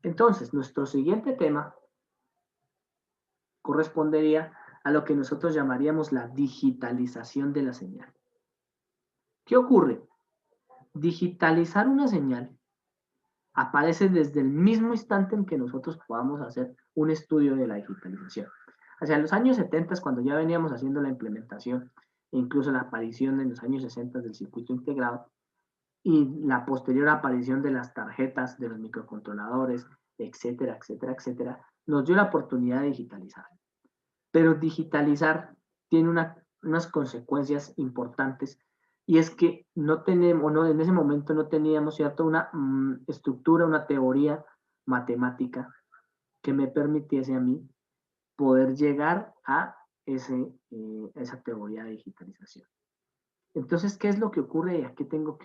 Entonces, nuestro siguiente tema correspondería a lo que nosotros llamaríamos la digitalización de la señal. ¿Qué ocurre? Digitalizar una señal aparece desde el mismo instante en que nosotros podamos hacer un estudio de la digitalización. Hacia los años 70, cuando ya veníamos haciendo la implementación, e incluso la aparición en los años 60 del circuito integrado, y la posterior aparición de las tarjetas, de los microcontroladores, etcétera, etcétera, etcétera, nos dio la oportunidad de digitalizar. Pero digitalizar tiene unas consecuencias importantes y es que no tenemos, no, en ese momento no teníamos, ¿cierto?, una estructura, una teoría matemática que me permitiese a mí poder llegar a esa teoría de digitalización. Entonces, ¿qué es lo que ocurre y a qué tengo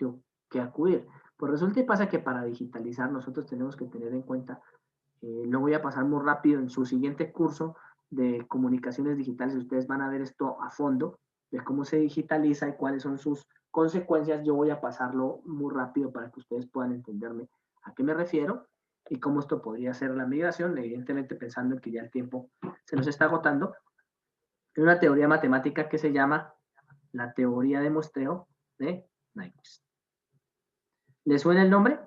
que acudir? Pues resulta y pasa que para digitalizar nosotros tenemos que tener en cuenta, lo voy a pasar muy rápido en su siguiente curso de comunicaciones digitales, ustedes van a ver esto a fondo, de cómo se digitaliza y cuáles son sus consecuencias. Yo voy a pasarlo muy rápido para que ustedes puedan entenderme a qué me refiero y cómo esto podría ser la migración, evidentemente pensando en que ya el tiempo se nos está agotando. Hay una teoría matemática que se llama la teoría de muestreo de Nyquist. ¿Le suena el nombre?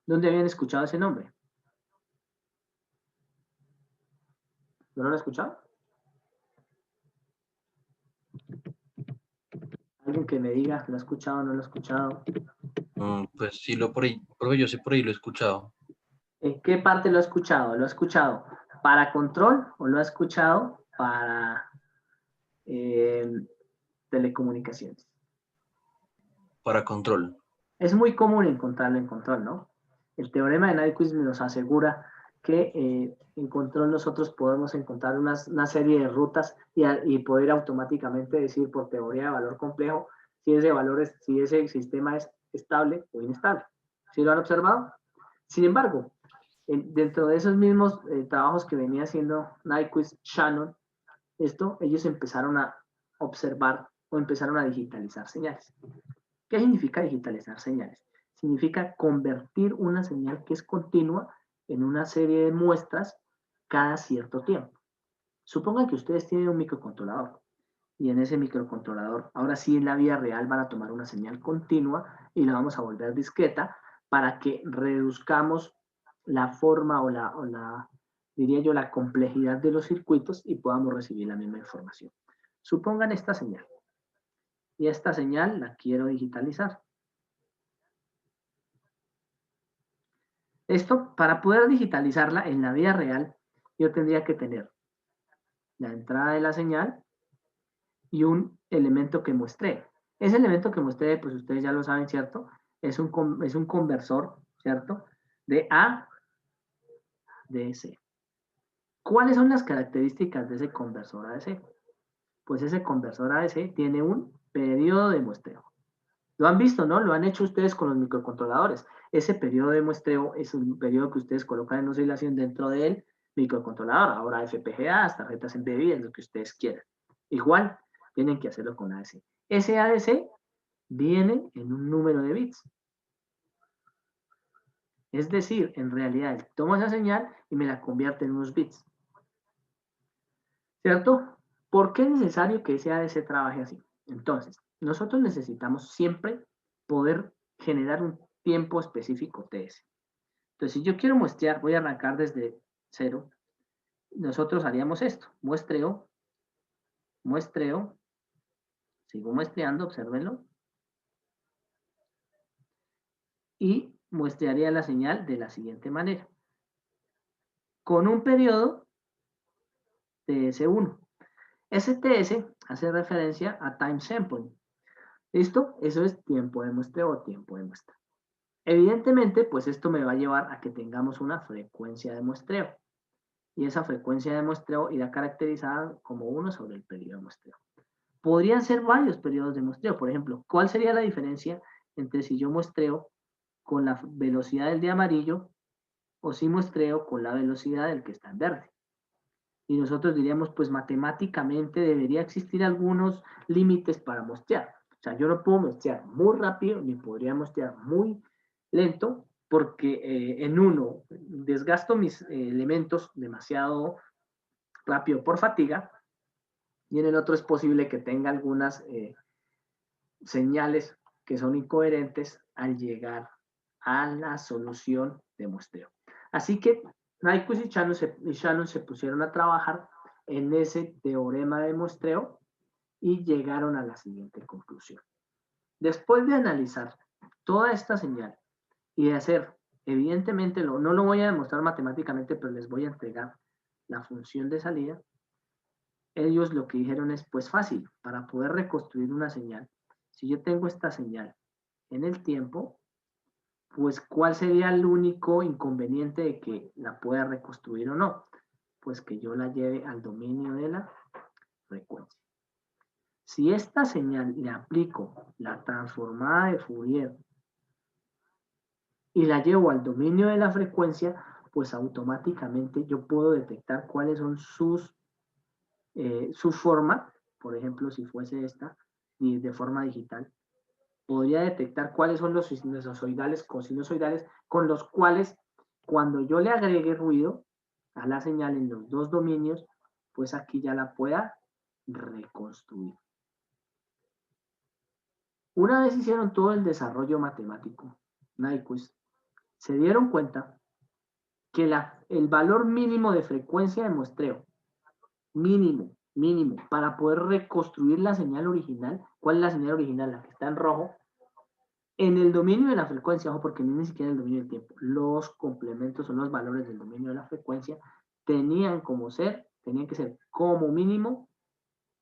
¿Dónde habían escuchado ese nombre? ¿No lo han escuchado? Alguien que me diga, ¿lo ha escuchado o no lo ha escuchado? Pues sí, por ahí, porque yo sé por ahí lo he escuchado. ¿En qué parte lo ha escuchado? ¿Lo ha escuchado para control o lo ha escuchado para eh, telecomunicaciones? Para control. Es muy común encontrarlo en control, ¿no? El teorema de Nyquist nos asegura que en control nosotros podemos encontrar una serie de rutas y poder automáticamente decir por teoría de valor complejo si ese sistema es estable o inestable. ¿Sí lo han observado? Sin embargo, dentro de esos mismos trabajos que venía haciendo Nyquist, Shannon, ellos empezaron a observar o empezaron a digitalizar señales. ¿Qué significa digitalizar señales? Significa convertir una señal que es continua en una serie de muestras cada cierto tiempo. Supongan que ustedes tienen un microcontrolador y en ese microcontrolador, ahora sí en la vida real van a tomar una señal continua y la vamos a volver discreta para que reduzcamos la forma diría yo, la complejidad de los circuitos y podamos recibir la misma información. Supongan esta señal y esta señal la quiero digitalizar. Esto, para poder digitalizarla en la vida real, yo tendría que tener la entrada de la señal y un elemento que muestre. Ese elemento que muestre, pues ustedes ya lo saben, ¿cierto? Es un conversor, ¿cierto? De A, de C. ¿Cuáles son las características de ese conversor ADC? Pues ese conversor ADC tiene un periodo de muestreo. Lo han visto, ¿no? Lo han hecho ustedes con los microcontroladores. Ese periodo de muestreo es un periodo que ustedes colocan en oscilación dentro del microcontrolador. Ahora FPGA, tarjetas embebidas, lo que ustedes quieran. Igual, tienen que hacerlo con ADC. Ese ADC viene en un número de bits. Es decir, en realidad, tomo esa señal y me la convierte en unos bits. ¿Cierto? ¿Por qué es necesario que ese ADC trabaje así? Entonces, nosotros necesitamos siempre poder generar un tiempo específico TS. Entonces, si yo quiero muestrear, voy a arrancar desde cero. Nosotros haríamos esto: muestreo, muestreo, sigo muestreando, obsérvenlo, y muestrearía la señal de la siguiente manera, con un periodo TS1. Ese TS hace referencia a time sampling. ¿Listo? Eso es tiempo de muestreo o tiempo de muestra. Evidentemente, pues esto me va a llevar a que tengamos una frecuencia de muestreo. Y esa frecuencia de muestreo irá caracterizada como 1 sobre el periodo de muestreo. Podrían ser varios periodos de muestreo. Por ejemplo, ¿cuál sería la diferencia entre si yo muestreo con la velocidad del de amarillo o si muestreo con la velocidad del que está en verde? Y nosotros diríamos, pues matemáticamente debería existir algunos límites para muestrear. O sea, yo no puedo muestrear muy rápido ni podría muestrear muy lento porque en uno desgasto mis elementos demasiado rápido por fatiga y en el otro es posible que tenga algunas señales que son incoherentes al llegar a la solución de muestreo. Así que Nyquist y Shannon se pusieron a trabajar en ese teorema de muestreo y llegaron a la siguiente conclusión. Después de analizar toda esta señal y de hacer, evidentemente, no lo voy a demostrar matemáticamente, pero les voy a entregar la función de salida, ellos lo que dijeron es, pues fácil, para poder reconstruir una señal, si yo tengo esta señal en el tiempo, pues ¿cuál sería el único inconveniente de que la pueda reconstruir o no? Pues que yo la lleve al dominio de la frecuencia. Si esta señal le aplico la transformada de Fourier y la llevo al dominio de la frecuencia, pues automáticamente yo puedo detectar cuáles son su forma, por ejemplo, si fuese esta, de forma digital, podría detectar cuáles son los sinusoidales, cosinusoidales, con los cuales cuando yo le agregue ruido a la señal en los dos dominios, pues aquí ya la pueda reconstruir. Una vez hicieron todo el desarrollo matemático, Nyquist, se dieron cuenta que el valor mínimo de frecuencia de muestreo, mínimo, para poder reconstruir la señal original, ¿cuál es la señal original? La que está en rojo, en el dominio de la frecuencia, ojo, porque ni siquiera en el dominio del tiempo, los complementos son los valores del dominio de la frecuencia, tenían que ser como mínimo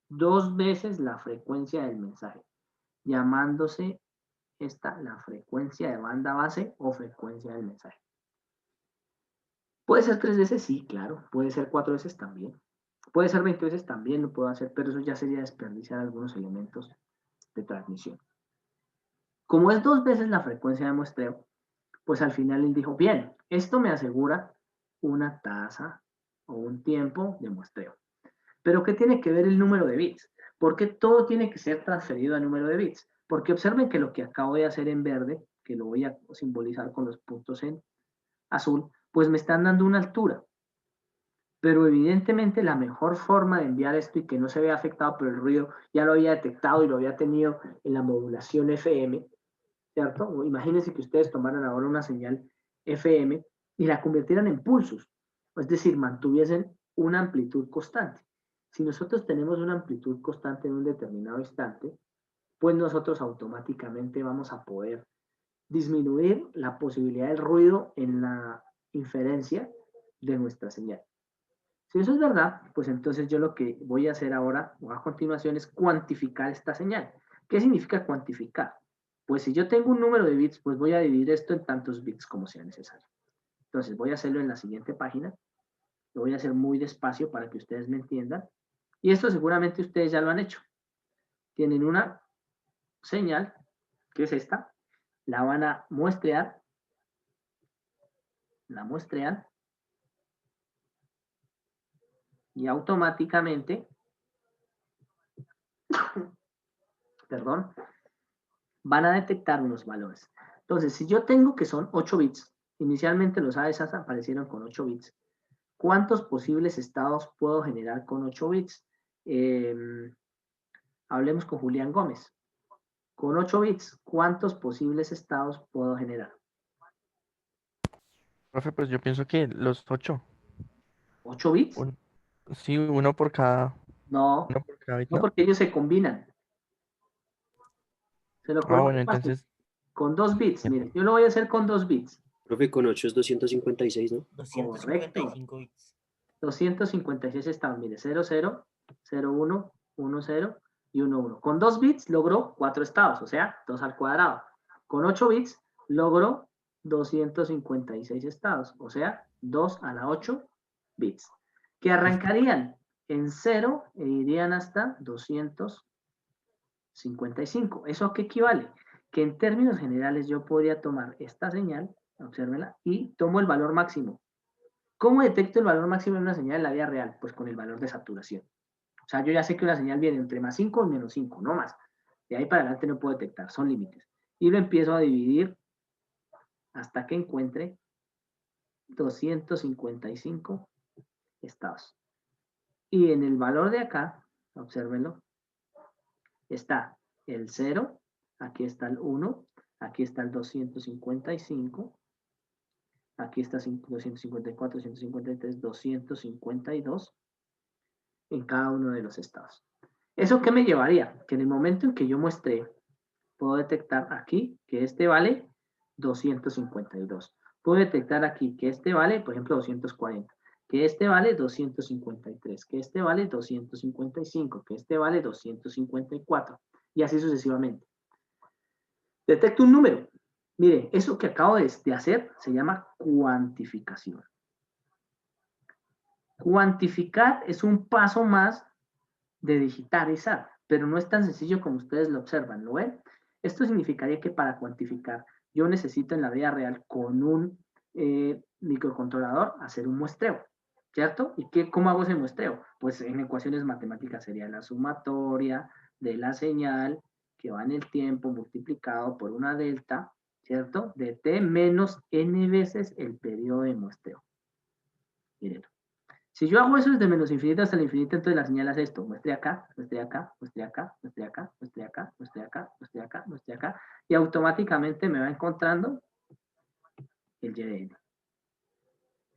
2 veces la frecuencia del mensaje, llamándose esta la frecuencia de banda base o frecuencia del mensaje. ¿Puede ser 3 veces? Sí, claro. ¿Puede ser 4 veces? También. ¿Puede ser 20 veces? También lo puedo hacer, pero eso ya sería desperdiciar algunos elementos de transmisión. Como es 2 veces la frecuencia de muestreo, pues al final él dijo, bien, esto me asegura una tasa o un tiempo de muestreo. Pero ¿qué tiene que ver el número de bits? Porque todo tiene que ser transferido a número de bits. Porque observen que lo que acabo de hacer en verde, que lo voy a simbolizar con los puntos en azul, pues me están dando una altura. Pero evidentemente la mejor forma de enviar esto y que no se vea afectado por el ruido, ya lo había detectado y lo había tenido en la modulación FM, ¿cierto? Imagínense que ustedes tomaran ahora una señal FM y la convirtieran en pulsos, es decir, mantuviesen una amplitud constante. Si nosotros tenemos una amplitud constante en un determinado instante, pues nosotros automáticamente vamos a poder disminuir la posibilidad del ruido en la inferencia de nuestra señal. Si eso es verdad, pues entonces yo lo que voy a hacer ahora o a continuación es cuantificar esta señal. ¿Qué significa cuantificar? Pues si yo tengo un número de bits, pues voy a dividir esto en tantos bits como sea necesario. Entonces voy a hacerlo en la siguiente página. Lo voy a hacer muy despacio para que ustedes me entiendan. Y esto seguramente ustedes ya lo han hecho. Tienen una señal, que es esta. La van a muestrear. La muestrean. Y automáticamente, perdón, van a detectar unos valores. Entonces, si yo tengo que son 8 bits, inicialmente los AESAs aparecieron con 8 bits, ¿cuántos posibles estados puedo generar con 8 bits? Hablemos con Julián Gómez. Con 8 bits, ¿cuántos posibles estados puedo generar? Profe, pues yo pienso que los 8. ¿8 bits? Sí, uno por cada, No, uno por cada bit, no ¿no? porque ellos se combinan. Se lo Ah, pongo bueno, fácil. entonces, Con 2 bits, bien. mire, yo lo voy a hacer con 2 bits. Profe, con 8 es 256, ¿no? Correcto. 255 bits. 256 estados, mire, 00, 01, 10 y 11. Con 2 bits logró 4 estados, o sea, 2 al cuadrado. Con 8 bits logró 256 estados, o sea, 2 a la 8 bits, que arrancarían en 0 e irían hasta 255. ¿Eso a qué equivale? Que en términos generales yo podría tomar esta señal, obsérvenla, y tomo el valor máximo. ¿Cómo detecto el valor máximo de una señal en la vida real? Pues con el valor de saturación. O sea, yo ya sé que una señal viene entre más 5 y menos 5, no más. De ahí para adelante no puedo detectar, son límites. Y lo empiezo a dividir hasta que encuentre 255 estados. Y en el valor de acá, obsérvenlo, está el 0, aquí está el 1, aquí está el 255, aquí está 254, 253, 252 en cada uno de los estados. ¿Eso qué me llevaría? Que en el momento en que yo muestre, puedo detectar aquí que este vale 252. Puedo detectar aquí que este vale, por ejemplo, 240. Que este vale 253. Que este vale 255. Que este vale 254. Y así sucesivamente. Detecto un número. Mire, eso que acabo de hacer se llama cuantificación. Cuantificar es un paso más de digitalizar, pero no es tan sencillo como ustedes lo observan, ¿lo ven? Esto significaría que para cuantificar yo necesito en la vida real con un microcontrolador hacer un muestreo, ¿cierto? ¿Y cómo hago ese muestreo? Pues en ecuaciones matemáticas sería la sumatoria de la señal que va en el tiempo multiplicado por una delta, ¿cierto? De t menos n veces el periodo de muestreo. Mírenlo. Si yo hago eso desde menos infinito hasta el infinito, entonces la señal hace esto. Muestre acá, muestre acá, muestre acá, muestre acá, muestre acá, muestre acá, muestre acá, muestre acá. Y automáticamente me va encontrando el YDN.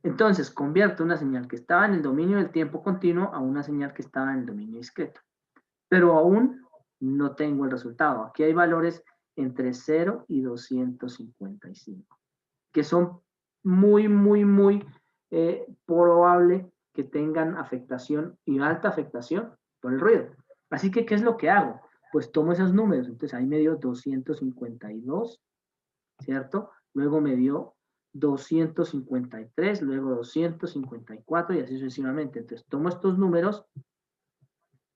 Entonces, convierto una señal que estaba en el dominio del tiempo continuo a una señal que estaba en el dominio discreto. Pero aún no tengo el resultado. Aquí hay valores entre 0 y 255, que son muy probable que tengan afectación y alta afectación por el ruido. Así que, ¿qué es lo que hago? Pues tomo esos números. Entonces, ahí me dio 252, ¿cierto? Luego me dio 253, luego 254 y así sucesivamente. Entonces, tomo estos números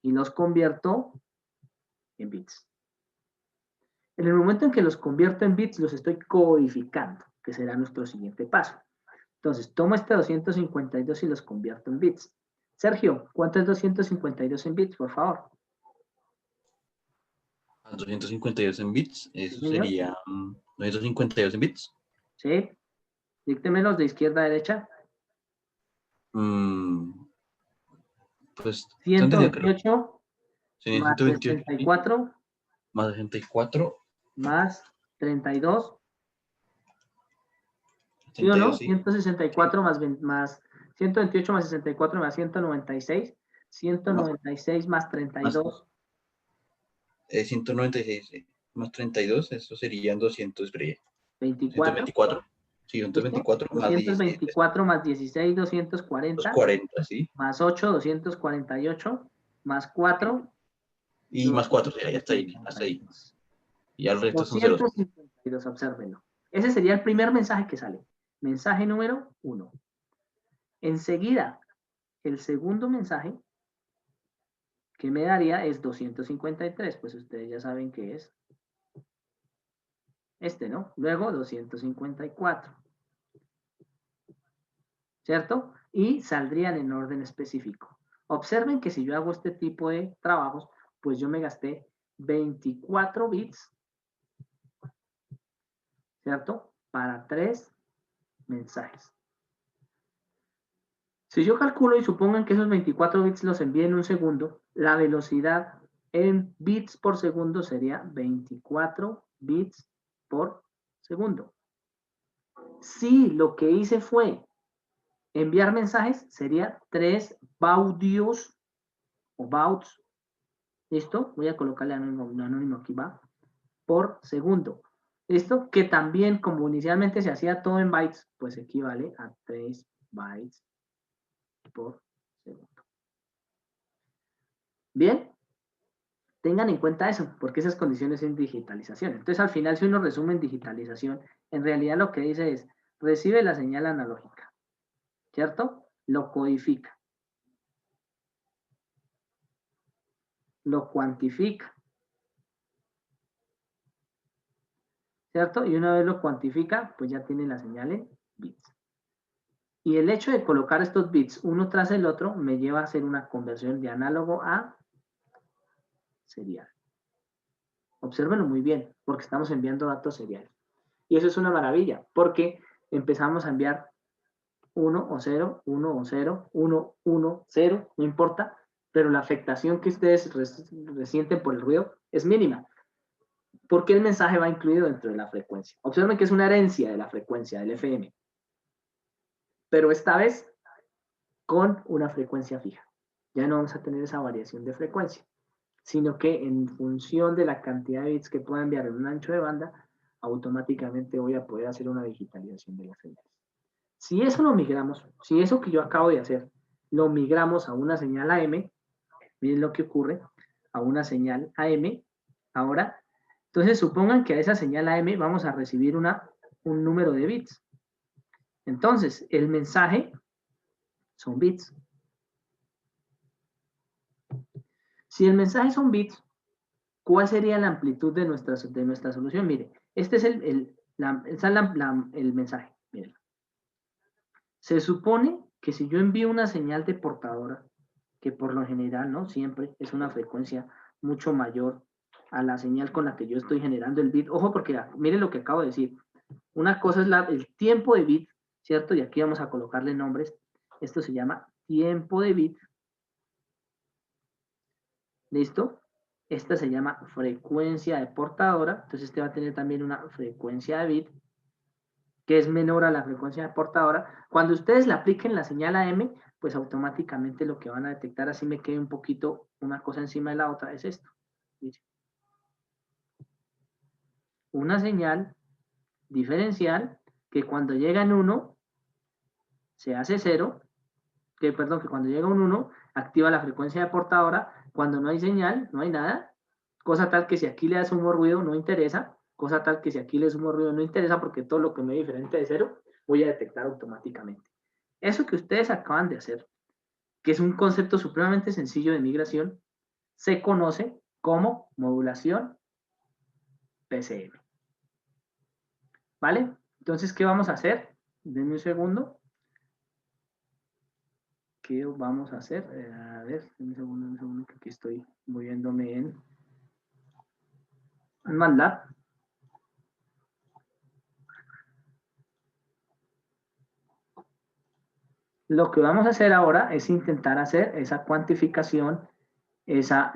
y los convierto en bits. En el momento en que los convierto en bits, los estoy codificando, que será nuestro siguiente paso. Entonces, tomo este 252 y los convierto en bits. Sergio, ¿cuánto es 252 en bits, por favor? 252 en bits, eso Sí, señor. sería 252 en bits. Sí. Díctemelos de izquierda a derecha. Pues 128 más 128 64 más 64, más 32. ¿Sí o 72, no? sí. 164 más 128 más 64 más 196. 196 más 32. 196 más 32, eso serían 200, 24. 124. Sí, ¿Listo? 124 más 16, 224 más 16, 240. 240, sí. Más 8, 248. Más 4, Y más 4, ya está ahí, hasta ahí. 252. Y al resto son ceros. 252, obsérvenlo. Ese sería el primer mensaje que sale. Mensaje número 1. Enseguida, el segundo mensaje que me daría es 253, pues ustedes ya saben que es este, ¿no? Luego 254, ¿cierto? Y saldrían en orden específico. Observen que si yo hago este tipo de trabajos, pues yo me gasté 24 bits, ¿cierto? Para 3 mensajes. Si yo calculo y supongan que esos 24 bits los envíe en un segundo, la velocidad en bits por segundo sería 24 bits por segundo. Si lo que hice fue enviar mensajes, sería 3 baudios o bauts. ¿Listo? Voy a colocarle anónimo aquí, va. Por segundo. ¿Listo? Que también, como inicialmente se hacía todo en bytes, pues equivale a 3 bytes por segundo. Bien, tengan en cuenta eso, porque esas condiciones en digitalización. Entonces, al final, si uno resume en digitalización, en realidad lo que dice es, recibe la señal analógica, ¿cierto? Lo codifica, lo cuantifica, ¿cierto? Y una vez lo cuantifica, pues ya tiene la señal en bits. Y el hecho de colocar estos bits uno tras el otro me lleva a hacer una conversión de análogo a serial. Obsérvenlo muy bien, porque estamos enviando datos seriales. Y eso es una maravilla, porque empezamos a enviar 1 o 0, 1 o 0, 1, 1, 0, no importa, pero la afectación que ustedes resienten por el ruido es mínima, porque el mensaje va incluido dentro de la frecuencia. Observen que es una herencia de la frecuencia del FM, pero esta vez con una frecuencia fija. Ya no vamos a tener esa variación de frecuencia, sino que en función de la cantidad de bits que pueda enviar en un ancho de banda, automáticamente voy a poder hacer una digitalización de las señales. Si eso lo migramos, si eso que yo acabo de hacer, lo migramos a una señal AM, miren lo que ocurre, a una señal AM, ahora, entonces supongan que a esa señal AM vamos a recibir un número de bits. Entonces, el mensaje son bits. Si el mensaje son bits, ¿cuál sería la amplitud de nuestra solución? Mire, este es el mensaje. Miren. Se supone que si yo envío una señal de portadora, que por lo general, ¿no? Siempre es una frecuencia mucho mayor a la señal con la que yo estoy generando el bit. Ojo, porque miren lo que acabo de decir. Una cosa es el tiempo de bit, ¿cierto? Y aquí vamos a colocarle nombres. Esto se llama tiempo de bit. ¿Listo? Esta se llama frecuencia de portadora. Entonces este va a tener también una frecuencia de bit que es menor a la frecuencia de portadora. Cuando ustedes le apliquen la señal AM, pues automáticamente lo que van a detectar, así me quede un poquito una cosa encima de la otra, es esto. ¿Dice? Una señal diferencial que cuando llega en 1 se hace 0, que cuando llega un 1 activa la frecuencia de portadora, cuando no hay señal, no hay nada, cosa tal que si aquí le sumo ruido no interesa, cosa tal que si aquí le sumo ruido no interesa porque todo lo que me es diferente de 0 voy a detectar automáticamente. Eso que ustedes acaban de hacer, que es un concepto supremamente sencillo de migración, se conoce como modulación PCM. ¿Vale? Entonces, ¿qué vamos a hacer? Denme un segundo. ¿Qué vamos a hacer? A ver, un segundo, que aquí estoy moviéndome en MATLAB. Lo que vamos a hacer ahora es intentar hacer esa cuantificación, esa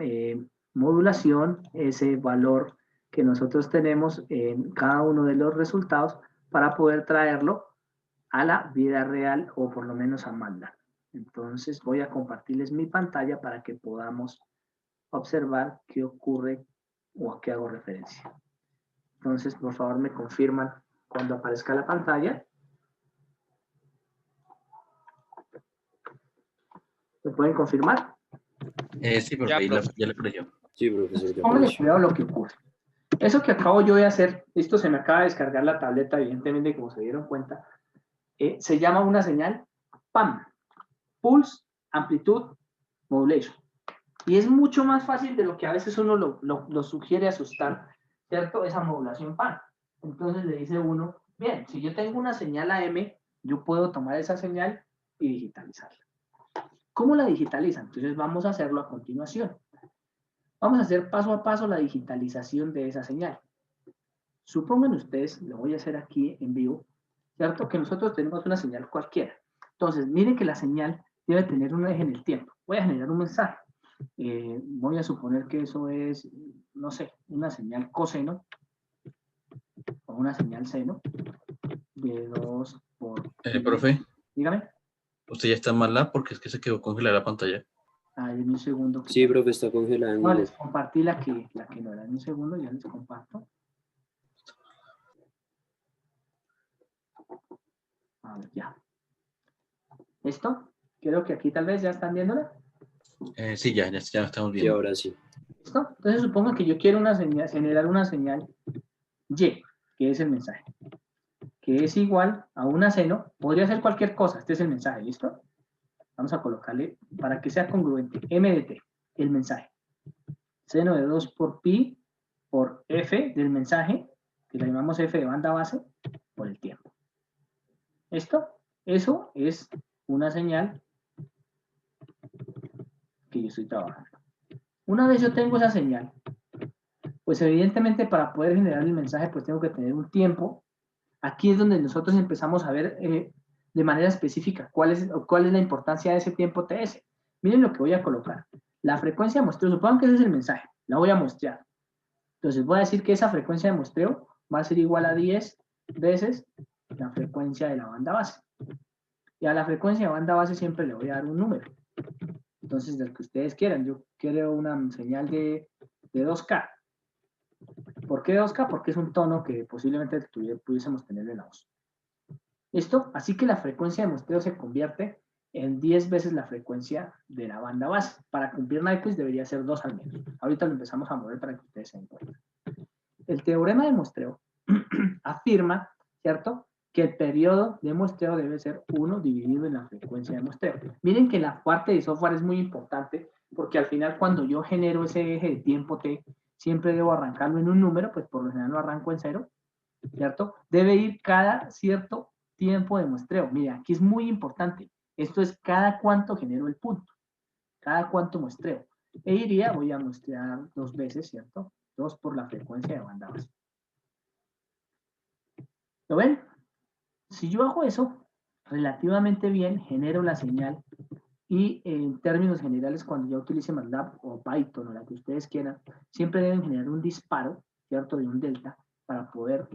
modulación, ese valor que nosotros tenemos en cada uno de los resultados para poder traerlo a la vida real o por lo menos a MATLAB. Entonces voy a compartirles mi pantalla para que podamos observar qué ocurre o a qué hago referencia. Entonces, por favor, me confirman cuando aparezca la pantalla. ¿Me pueden confirmar? Sí, profe, ya le apareció. Sí, profesor. Pónganle cuidado lo que ocurre. Eso que acabo yo de hacer, esto se me acaba de descargar la tableta, evidentemente, como se dieron cuenta, se llama una señal PAM, Pulse Amplitude Modulation. Y es mucho más fácil de lo que a veces uno lo sugiere asustar, ¿cierto? Esa modulación PAM. Entonces le dice uno, bien, si yo tengo una señal AM, yo puedo tomar esa señal y digitalizarla. ¿Cómo la digitalizan? Entonces vamos a hacerlo a continuación. Vamos a hacer paso a paso la digitalización de esa señal. Supongan ustedes, lo voy a hacer aquí en vivo, ¿cierto? Que nosotros tenemos una señal cualquiera. Entonces, miren que la señal debe tener un eje en el tiempo. Voy a generar un mensaje. Voy a suponer que eso es, no sé, una señal coseno o una señal seno de 2 por... Profe, Dígame. usted ya está en MATLAB porque es que se quedó congelada la pantalla. En un segundo. Sí, profe, está congelada. No, les compartí la que no era. En un segundo ya les comparto. A ver, ya. ¿Listo? Creo que aquí tal vez ya están viéndola. Sí, ya estamos Sí, viendo. ahora sí. ¿Listo? Entonces supongo que yo quiero generar una señal Y, que es el mensaje, que es igual a una seno, podría ser cualquier cosa, este es el mensaje, ¿listo? Vamos a colocarle, para que sea congruente, M de T, el mensaje. Seno de 2 por pi por F del mensaje, que le llamamos F de banda base, por el tiempo. ¿Listo? Eso es una señal que yo estoy trabajando. Una vez yo tengo esa señal, pues evidentemente para poder generar el mensaje, pues tengo que tener un tiempo Aquí es donde nosotros empezamos a ver de manera específica cuál es la importancia de ese tiempo TS. Miren lo que voy a colocar. La frecuencia de muestreo, supongan que ese es el mensaje, la voy a muestrear. Entonces voy a decir que esa frecuencia de muestreo va a ser igual a 10 veces la frecuencia de la banda base. Y a la frecuencia de banda base siempre le voy a dar un número. Entonces, del que ustedes quieran. Yo quiero una señal de 2K. ¿Por qué 2K? Porque es un tono que posiblemente pudiésemos tener en la voz. ¿Listo? Así que la frecuencia de muestreo se convierte en 10 veces la frecuencia de la banda base. Para cumplir Nyquist debería ser 2 al menos. Ahorita lo empezamos a mover para que ustedes se den cuenta. El teorema de muestreo afirma, ¿cierto?, que el periodo de muestreo debe ser 1 dividido en la frecuencia de muestreo. Miren que la parte de software es muy importante porque al final cuando yo genero ese eje de tiempo t, siempre debo arrancarlo en un número, pues por lo general lo arranco en 0, ¿cierto? Debe ir cada cierto tiempo de muestreo. Mire, aquí es muy importante. Esto es cada cuánto genero el punto, cada cuánto muestreo. E iría, voy a muestrear 2 veces, ¿cierto? 2 por la frecuencia de banda base. ¿Lo ven? Si yo hago eso relativamente bien, genero la señal y en términos generales, cuando yo utilice MATLAB o Python o la que ustedes quieran, siempre deben generar un disparo, ¿cierto?, de un delta para poder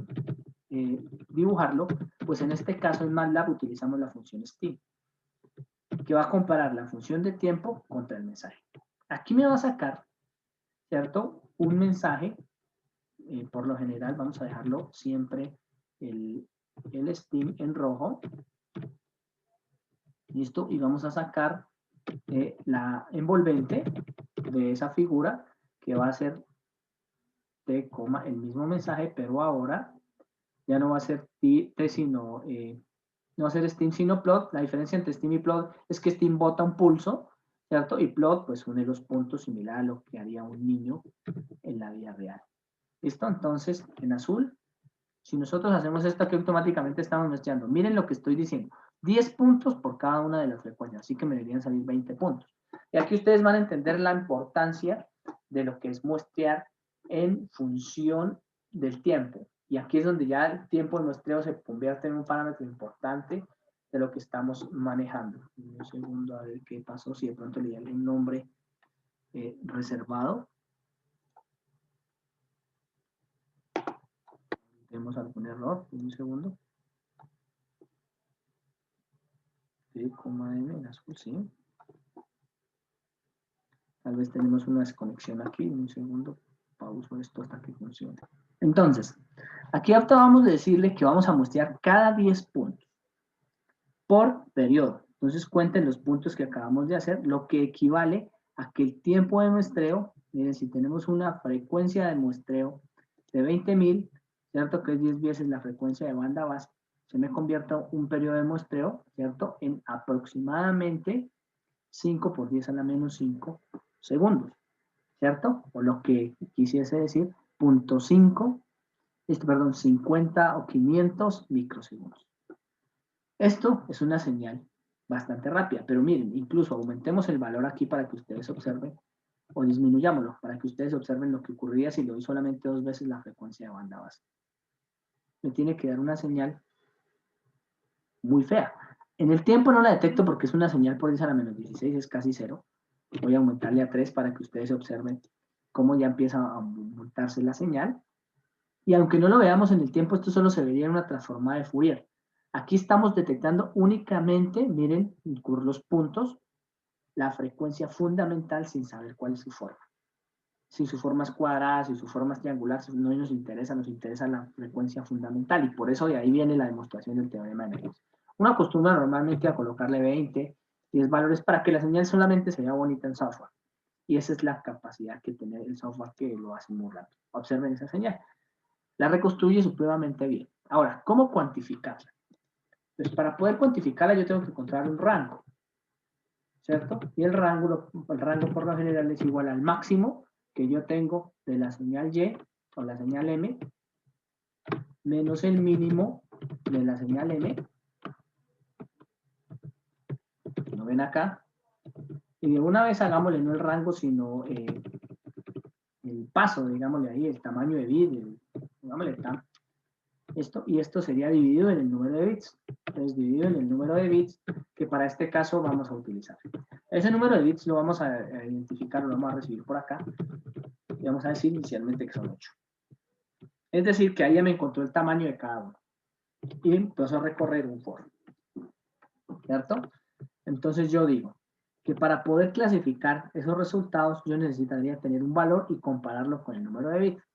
dibujarlo. Pues en este caso en MATLAB utilizamos la función STIM, que va a comparar la función de tiempo contra el mensaje. Aquí me va a sacar, ¿cierto?, un mensaje. Por lo general vamos a dejarlo siempre el STIM en rojo. ¿Listo? Y vamos a sacar la envolvente de esa figura, que va a ser T, el mismo mensaje, pero ahora ya no va a ser T sino, no va a ser STIM sino plot. La diferencia entre STIM y plot es que STIM bota un pulso, ¿cierto? Y plot pues une los puntos, similar a lo que haría un niño en la vida real. ¿Listo? Entonces, en azul, si nosotros hacemos esto, aquí automáticamente estamos muestreando. Miren lo que estoy diciendo. 10 puntos por cada una de las frecuencias, así que me deberían salir 20 puntos. Y aquí ustedes van a entender la importancia de lo que es muestrear en función del tiempo. Y aquí es donde ya el tiempo de muestreo se convierte en un parámetro importante de lo que estamos manejando. Un segundo a ver qué pasó, si de pronto le di algún nombre reservado. Tenemos algún error, un segundo. T, M en azul, sí. Tal vez tenemos una desconexión aquí. Un segundo, pauso esto hasta que funcione. Entonces, aquí acabamos de decirle que vamos a muestrear cada 10 puntos por periodo. Entonces, cuenten los puntos que acabamos de hacer, lo que equivale a que el tiempo de muestreo, miren, si tenemos una frecuencia de muestreo de 20.000, ¿cierto? Que es 10 veces la frecuencia de banda base, se me convierte un periodo de muestreo, ¿cierto?, en aproximadamente 5 por 10 a la menos 5 segundos, ¿cierto? O lo que quisiese decir, 50 o 500 microsegundos. Esto es una señal bastante rápida, pero miren, incluso aumentemos el valor aquí para que ustedes observen, o disminuyámoslo para que ustedes observen lo que ocurriría si le doy solamente 2 veces la frecuencia de banda base. Me tiene que dar una señal muy fea. En el tiempo no la detecto porque es una señal por 10 a la menos 16, es casi 0. Voy a aumentarle a 3 para que ustedes observen cómo ya empieza a aumentarse la señal. Y aunque no lo veamos en el tiempo, esto solo se vería en una transformada de Fourier. Aquí estamos detectando únicamente, miren, los puntos, la frecuencia fundamental sin saber cuál es su forma. Si su forma es cuadrada, si su forma es triangular, no nos interesa la frecuencia fundamental. Y por eso de ahí viene la demostración del teorema de Nyquist. Uno acostumbra normalmente a colocarle 20, 10 valores para que la señal solamente se vea bonita en software. Y esa es la capacidad que tiene el software que lo hace muy rápido. Observen esa señal. La reconstruye supremamente bien. Ahora, ¿cómo cuantificarla? Pues para poder cuantificarla yo tengo que encontrar un rango, ¿cierto? Y el rango por lo general es igual al máximo que yo tengo de la señal Y o la señal M menos el mínimo de la señal M. ¿Lo ven acá? Y de una vez hagámosle no el rango, sino el paso, digámosle ahí, el tamaño de bit, digámosle tan. Esto, y esto sería dividido en el número de bits. Entonces, dividido en el número de bits que para este caso vamos a utilizar. Ese número de bits lo vamos a identificar, lo vamos a recibir por acá. Y vamos a decir inicialmente que son 8. Es decir, que ahí ya me encontró el tamaño de cada uno. Y empezó a recorrer un for. ¿Cierto? Entonces yo digo que para poder clasificar esos resultados, yo necesitaría tener un valor y compararlo con el número de bits.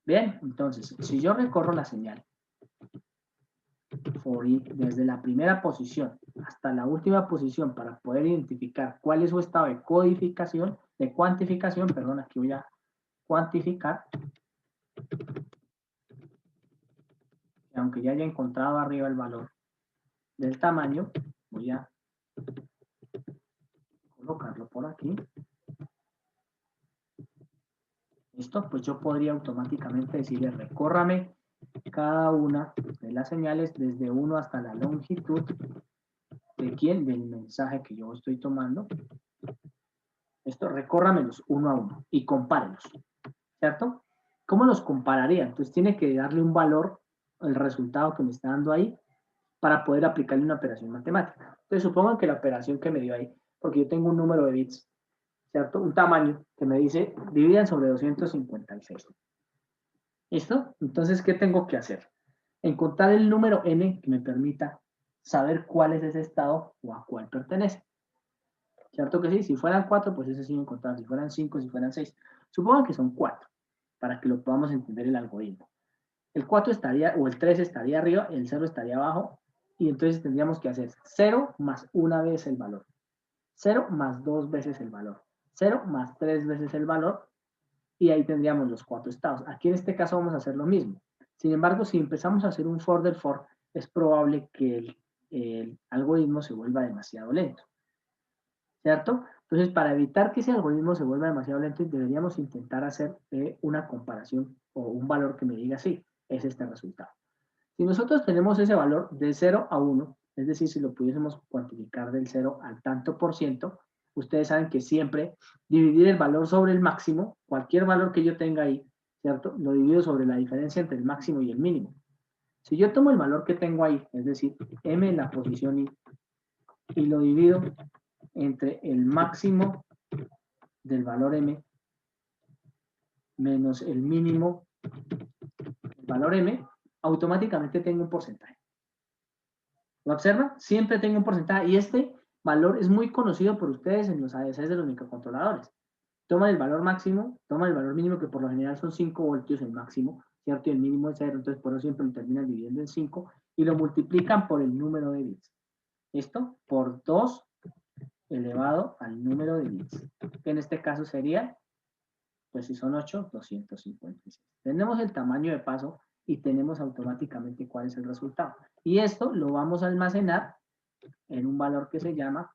Bien, entonces, si yo recorro la señal for i desde la primera posición hasta la última posición para poder identificar cuál es su estado de codificación, de cuantificación, perdón, aquí voy a cuantificar, y aunque ya haya encontrado arriba el valor del tamaño, voy a colocarlo por aquí. Listo, pues yo podría automáticamente decirle recórrame cada una de las señales desde 1 hasta la longitud de quién, del mensaje que yo estoy tomando. Esto, recórramelos uno a uno y compárelos, ¿cierto? ¿Cómo los compararía? Entonces tiene que darle un valor al resultado que me está dando ahí para poder aplicarle una operación matemática. Entonces supongan que la operación que me dio ahí, porque yo tengo un número de bits, ¿cierto? Un tamaño que me dice dividan sobre 256. ¿Listo? Entonces, ¿qué tengo que hacer? Encontrar el número n que me permita saber cuál es ese estado o a cuál pertenece. ¿Cierto que sí? Si fueran 4, pues ese sí lo encontramos. Si fueran 5, si fueran 6. Supongan que son 4, para que lo podamos entender el algoritmo. El 4 estaría, o el 3 estaría arriba, el 0 estaría abajo, y entonces tendríamos que hacer 0 más una vez el valor, 0 más 2 veces el valor, 0 más 3 veces el valor, y ahí tendríamos los 4 estados. Aquí en este caso vamos a hacer lo mismo. Sin embargo, si empezamos a hacer un for del for, es probable que el algoritmo se vuelva demasiado lento. ¿Cierto? Entonces, para evitar que ese algoritmo se vuelva demasiado lento, deberíamos intentar hacer una comparación o un valor que me diga sí, es este resultado. Si nosotros tenemos ese valor de 0 a 1, es decir, si lo pudiésemos cuantificar del 0 al tanto por ciento, ustedes saben que siempre dividir el valor sobre el máximo, cualquier valor que yo tenga ahí, ¿cierto? Lo divido sobre la diferencia entre el máximo y el mínimo. Si yo tomo el valor que tengo ahí, es decir, m en la posición i, y lo divido entre el máximo del valor m menos el mínimo del valor m, automáticamente tengo un porcentaje. ¿Lo observan? Siempre tengo un porcentaje y este valor es muy conocido por ustedes en los ADCs de los microcontroladores. Toman el valor máximo, toman el valor mínimo, que por lo general son 5 voltios el máximo, ¿cierto? Y el mínimo es 0, entonces por eso siempre lo terminan dividiendo en 5 y lo multiplican por el número de bits. ¿Listo? Por 2 elevado al número de bits, que en este caso sería, pues si son 8, 256. Tenemos el tamaño de paso y tenemos automáticamente cuál es el resultado. Y esto lo vamos a almacenar en un valor que se llama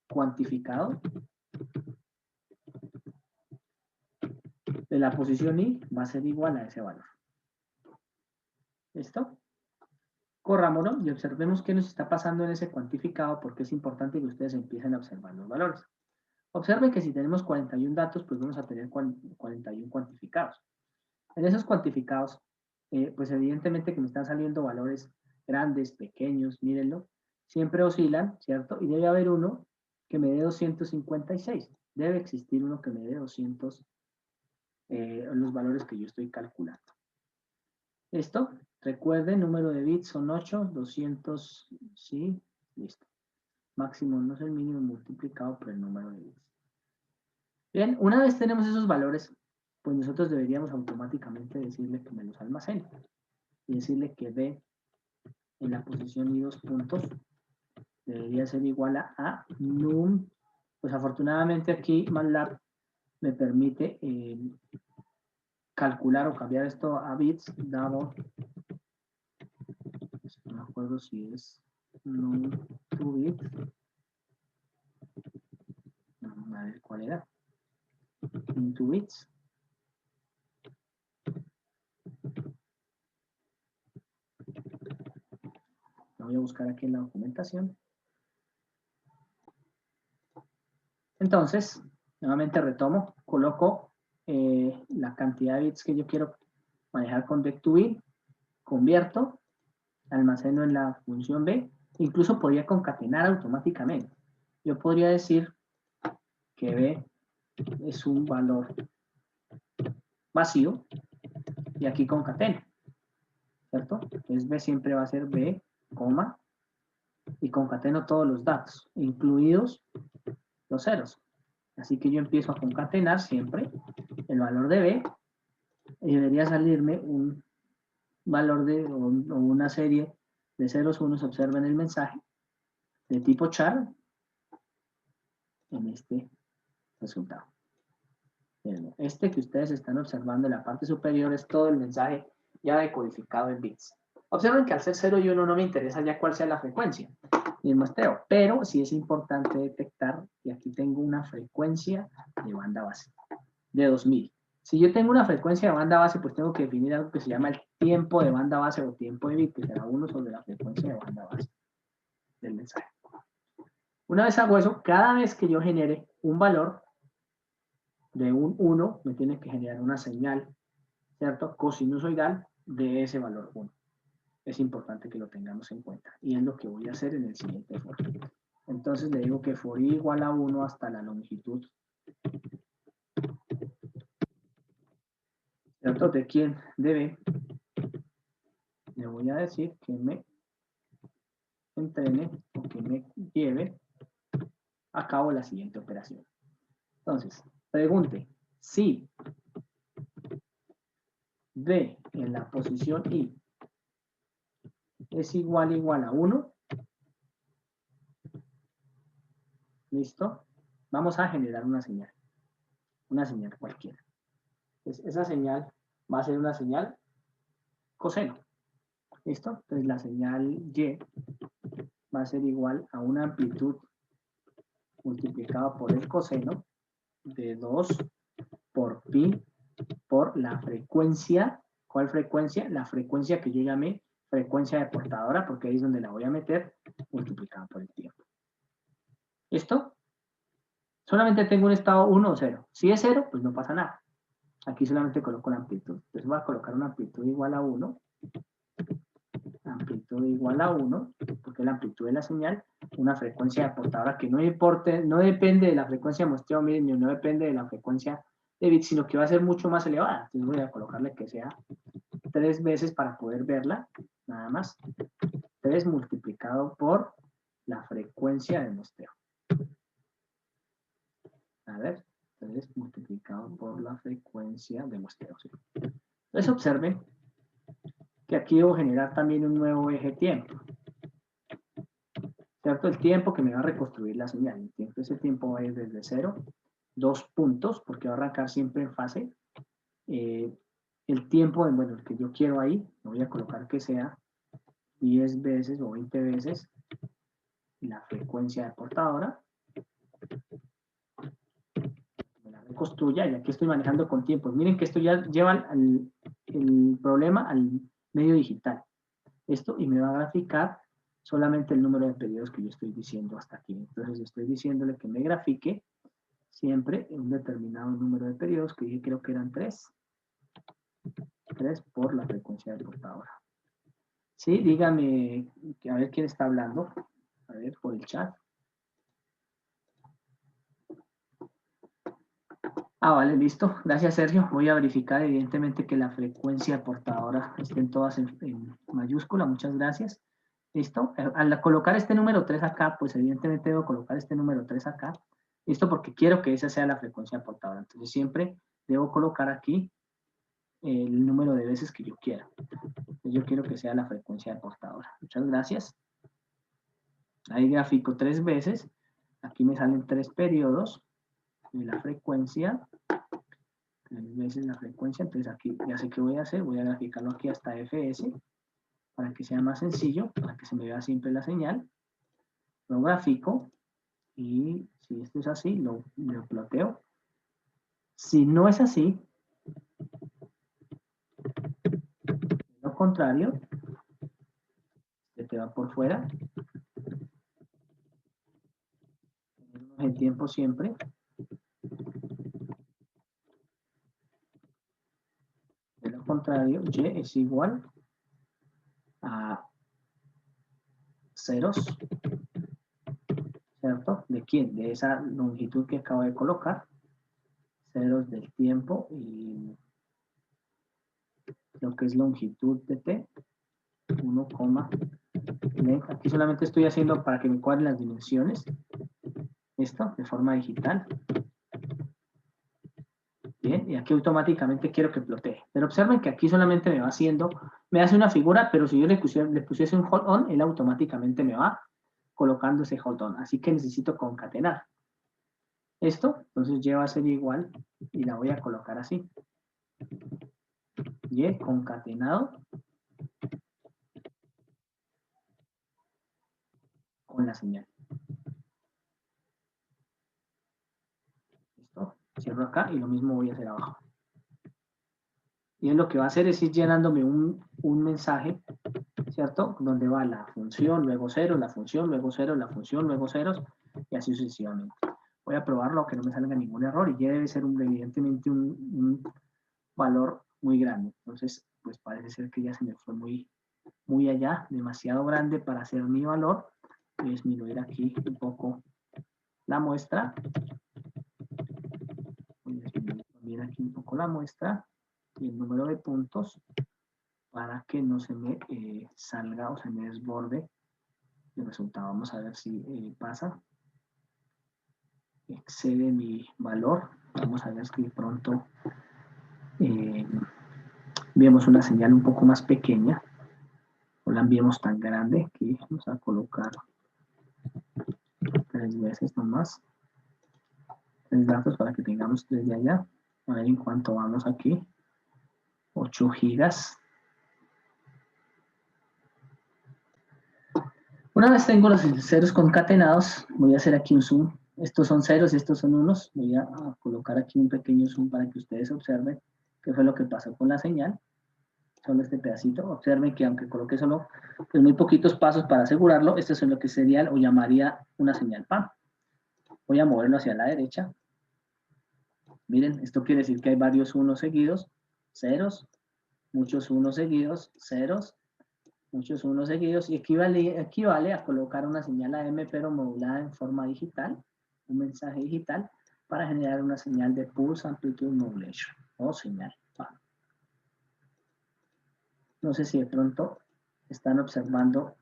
cuantificador de la posición i, va a ser igual a ese valor. ¿Listo? Corrámoslo y observemos qué nos está pasando en ese cuantificado, porque es importante que ustedes empiecen a observar los valores. Observen que si tenemos 41 datos, pues vamos a tener 41 cuantificados. En esos cuantificados, pues evidentemente que me están saliendo valores grandes, pequeños, mírenlo, siempre oscilan, ¿cierto? Y debe haber uno que me dé 256. Debe existir uno que me dé 200, los valores que yo estoy calculando. ¿Listo? Recuerden, número de bits son 8, 200, sí, listo. Máximo no es el mínimo multiplicado por el número de bits. Bien, una vez tenemos esos valores, pues nosotros deberíamos automáticamente decirle que me los almacene. Y decirle que B en la posición y 2 puntos debería ser igual a num. Pues afortunadamente aquí MATLAB me permite calcular o cambiar esto a bits, dado, no me acuerdo si es num to bit, a ver cuál era, num to bits. Lo voy a buscar aquí en la documentación. Entonces, nuevamente retomo, coloco la cantidad de bits que yo quiero manejar con deq2b, convierto, almaceno en la función b, incluso podría concatenar automáticamente. Yo podría decir que b es un valor vacío y aquí concateno, ¿cierto? Entonces b siempre va a ser b, coma, y concateno todos los datos, incluidos los ceros. Así que yo empiezo a concatenar siempre el valor de b y debería salirme un valor o una serie de ceros unos, observen el mensaje, de tipo char en este resultado. Este que ustedes están observando en la parte superior es todo el mensaje ya decodificado en bits. Observen que al ser 0 y 1 no me interesa ya cuál sea la frecuencia ni el muestreo, pero sí es importante detectar que aquí tengo una frecuencia de banda base de 2000. Si yo tengo una frecuencia de banda base, pues tengo que definir algo que se llama el tiempo de banda base o tiempo de bit, que será 1 sobre la frecuencia de banda base del mensaje. Una vez hago eso, cada vez que yo genere un valor de un 1, me tiene que generar una señal, ¿cierto? Cosinusoidal de ese valor 1. Es importante que lo tengamos en cuenta. Y es lo que voy a hacer en el siguiente for. Entonces le digo que for i igual a 1 hasta la longitud, ¿cierto? ¿De quién? De b. Le voy a decir que me entrene o que me lleve a cabo la siguiente operación. Entonces, pregunte, si b en la posición i es igual a 1, ¿listo? Vamos a generar una señal cualquiera. Entonces, esa señal va a ser una señal coseno, ¿listo? Entonces, la señal y va a ser igual a una amplitud multiplicada por el coseno de 2 por pi por la frecuencia. ¿Cuál frecuencia? La frecuencia que yo llamé frecuencia de portadora, porque ahí es donde la voy a meter, multiplicada por el tiempo. ¿Listo? Solamente tengo un estado 1 o 0. Si es 0, pues no pasa nada. Aquí solamente coloco la amplitud. Entonces voy a colocar una amplitud igual a 1. Amplitud igual a 1, porque la amplitud de la señal, una frecuencia de portadora que no depende de la frecuencia de muestreo, miren, no depende de la frecuencia de bits, sino que va a ser mucho más elevada. Entonces voy a colocarle que sea 3 veces para poder verla, nada más. 3 multiplicado por la frecuencia de muestreo. A ver, 3 multiplicado por la frecuencia de muestreo. ¿Sí? Entonces observen que aquí debo generar también un nuevo eje tiempo. ¿Cierto? El tiempo que me va a reconstruir la señal. Ese tiempo es desde 0, 2 puntos, porque va a arrancar siempre en fase. El tiempo, bueno, el que yo quiero ahí, lo voy a colocar que sea 10 veces o 20 veces la frecuencia de portadora. Me la reconstruya, y aquí estoy manejando con tiempos. Miren que esto ya lleva el problema al medio digital. Esto, y me va a graficar solamente el número de periodos que yo estoy diciendo hasta aquí. Entonces estoy diciéndole que me grafique siempre un determinado número de periodos, que yo creo que eran 3. 3 por la frecuencia del portadora. Sí, dígame, a ver quién está hablando. A ver, por el chat. Vale, listo. Gracias, Sergio. Voy a verificar evidentemente que la frecuencia portadora estén todas en mayúscula. Muchas gracias. ¿Listo? Al colocar este número 3 acá, pues evidentemente debo colocar este número 3 acá. ¿Listo? Porque quiero que esa sea la frecuencia portadora. Entonces siempre debo colocar aquí el número de veces que yo quiera. Entonces, yo quiero que sea la frecuencia de portadora. Muchas gracias. Ahí grafico 3 veces. Aquí me salen 3 periodos de la frecuencia. 3 veces la frecuencia. Entonces aquí ya sé qué voy a hacer. Voy a graficarlo aquí hasta fs para que sea más sencillo, para que se me vea siempre la señal. Lo grafico y si esto es así, lo ploteo. Si no es así, lo contrario, se te va por fuera. Tenemos el tiempo siempre. De lo contrario, contrario, y es igual a ceros, ¿cierto? ¿De quién? De esa longitud que acabo de colocar, ceros del tiempo y lo que es longitud de t, 1, length. Aquí solamente estoy haciendo para que me cuadren las dimensiones, esto de forma digital. Bien, y aquí automáticamente quiero que plotee. Pero observen que aquí solamente me va haciendo, me hace una figura, pero si yo le pusiese un hold on, él automáticamente me va colocando ese hold on. Así que necesito concatenar esto, entonces y va a ser igual y la voy a colocar así. Y concatenado con la señal. ¿Listo? Cierro acá y lo mismo voy a hacer abajo. Y él lo que va a hacer es ir llenándome un mensaje, ¿cierto? Donde va la función, luego cero, la función, luego cero, la función, luego ceros, y así sucesivamente. Voy a probarlo, que no me salga ningún error, y ya debe ser evidentemente un valor muy grande. Entonces, pues parece ser que ya se me fue muy allá, demasiado grande para hacer mi valor. Voy a disminuir aquí un poco la muestra. Voy a disminuir también aquí un poco la muestra y el número de puntos para que no se me salga o se me desborde el resultado. Vamos a ver si pasa. Excede mi valor. Vamos a ver si de pronto vemos una señal un poco más pequeña. No la enviemos tan grande que vamos a colocar 3 veces nomás. 3 datos para que tengamos desde allá. A ver en cuánto vamos aquí. 8 gigas. Una vez tengo los ceros concatenados, voy a hacer aquí un zoom. Estos son ceros y estos son unos. Voy a colocar aquí un pequeño zoom para que ustedes observen qué fue lo que pasó con la señal. Solo este pedacito. Observen que aunque coloqué solo pues, muy poquitos pasos para asegurarlo, esto es lo que sería o llamaría una señal PAM. Voy a moverlo hacia la derecha. Miren, esto quiere decir que hay varios unos seguidos, ceros, muchos unos seguidos, ceros, muchos unos seguidos, y equivale a colocar una señal AM pero modulada en forma digital, un mensaje digital, para generar una señal de Pulse Amplitude Modulation, o señal PAM. No sé si de pronto están observando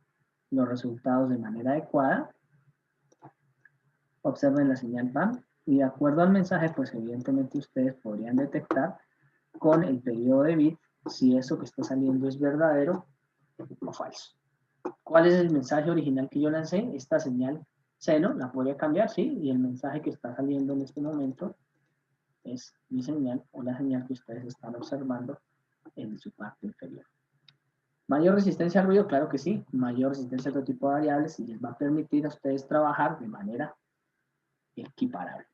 los resultados de manera adecuada. Observen la señal PAM, y de acuerdo al mensaje, pues evidentemente ustedes podrían detectar con el periodo de bit si eso que está saliendo es verdadero o falso. ¿Cuál es el mensaje original que yo lancé? Esta señal seno, la podría cambiar, sí, y el mensaje que está saliendo en este momento es mi señal o la señal que ustedes están observando en su parte inferior. ¿Mayor resistencia al ruido? Claro que sí. Mayor resistencia a otro tipo de variables y les va a permitir a ustedes trabajar de manera equiparable.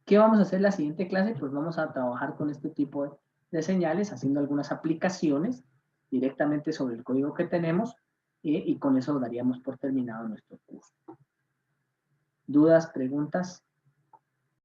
¿Qué vamos a hacer en la siguiente clase? Pues vamos a trabajar con este tipo de señales, haciendo algunas aplicaciones directamente sobre el código que tenemos y con eso daríamos por terminado nuestro curso. ¿Dudas, preguntas?